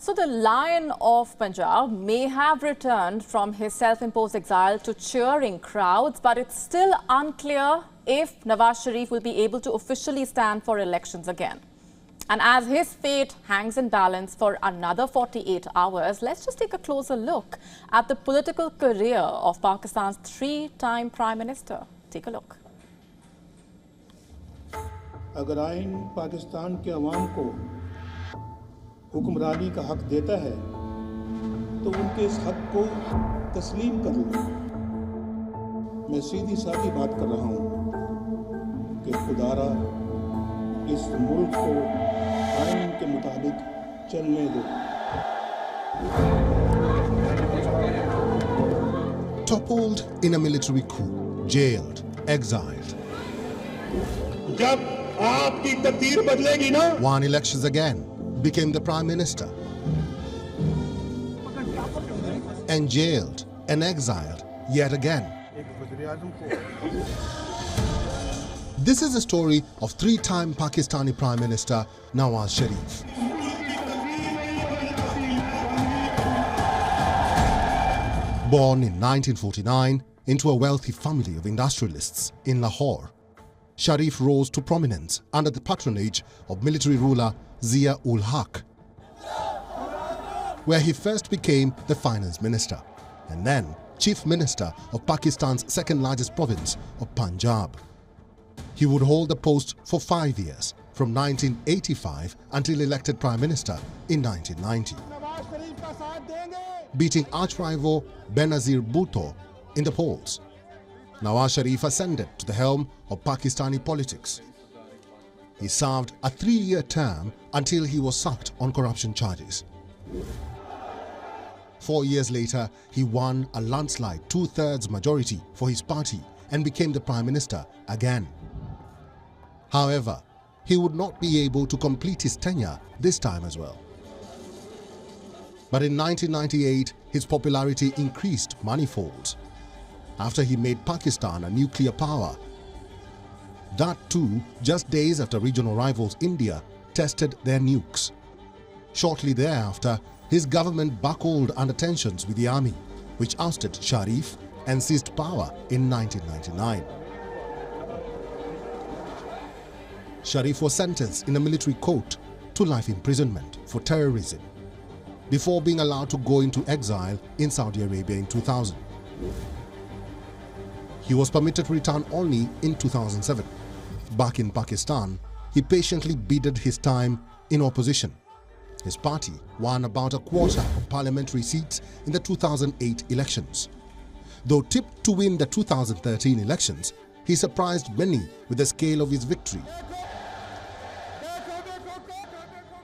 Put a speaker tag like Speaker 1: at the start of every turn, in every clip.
Speaker 1: So the Lion of Punjab may have returned from his self-imposed exile to cheering crowds, but it's still unclear if Nawaz Sharif will be able to officially stand for elections again. And as his fate hangs in balance for another 48 hours, let's just take a closer look at the political career of Pakistan's three-time Prime Minister. Take a look.
Speaker 2: अगर आइन पाकिस्तान के अवाम को हुक्मरानी का हक देता है तो उनके इस हक को तस्लीम कर लो। मैं सीधी सादी बात कर रहा हूँ कि खुदारा इस मुल्क को आइन के मुताबिक चलने दो।
Speaker 3: Toppled in a military coup, jailed, exiled.
Speaker 2: जब आपकी तकदीर बदलेगी ना,
Speaker 3: won elections again, became the Prime Minister. And jailed and exiled yet again. This is the story of three-time Pakistani Prime Minister Nawaz Sharif. Born in 1949 into a wealthy family of industrialists in Lahore, Sharif rose to prominence under the patronage of military ruler Zia-ul-Haq, where he first became the finance minister and then chief minister of Pakistan's second-largest province of Punjab. He would hold the post for 5 years, from 1985 until elected prime minister in 1990, beating arch-rival Benazir Bhutto in the polls. Nawaz Sharif ascended to the helm of Pakistani politics. He served a 3-year term until he was sacked on corruption charges. 4 years later, he won a landslide 2/3 majority for his party and became the Prime Minister again. However, he would not be able to complete his tenure this time as well. But in 1998, his popularity increased manifolds after he made Pakistan a nuclear power. That too, just days after regional rivals India tested their nukes. Shortly thereafter, his government buckled under tensions with the army, which ousted Sharif and seized power in 1999. Sharif was sentenced in a military court to life imprisonment for terrorism before being allowed to go into exile in Saudi Arabia in 2000. He was permitted to return only in 2007. Back in Pakistan, he patiently bided his time in opposition. His party won about a quarter of parliamentary seats in the 2008 elections. Though tipped to win the 2013 elections, he surprised many with the scale of his victory.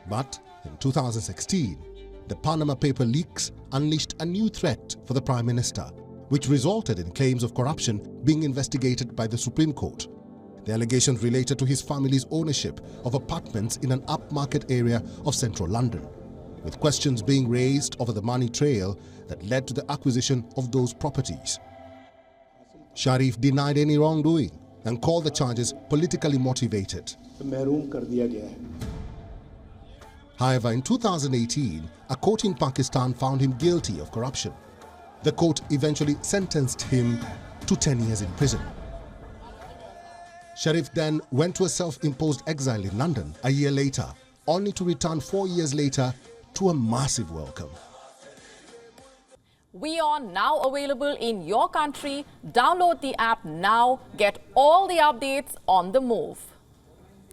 Speaker 3: But in 2016, the Panama paper leaks unleashed a new threat for the Prime Minister, which resulted in claims of corruption being investigated by the Supreme Court. The allegations related to his family's ownership of apartments in an upmarket area of central London, with questions being raised over the money trail that led to the acquisition of those properties. Sharif denied any wrongdoing and called the charges politically motivated. However, in 2018, a court in Pakistan found him guilty of corruption. The court eventually sentenced him to 10 years in prison. Sharif then went to a self-imposed exile in London a year later, only to return 4 years later to a massive welcome.
Speaker 1: WION now available in your country. Download the app now. Get all the updates on the move.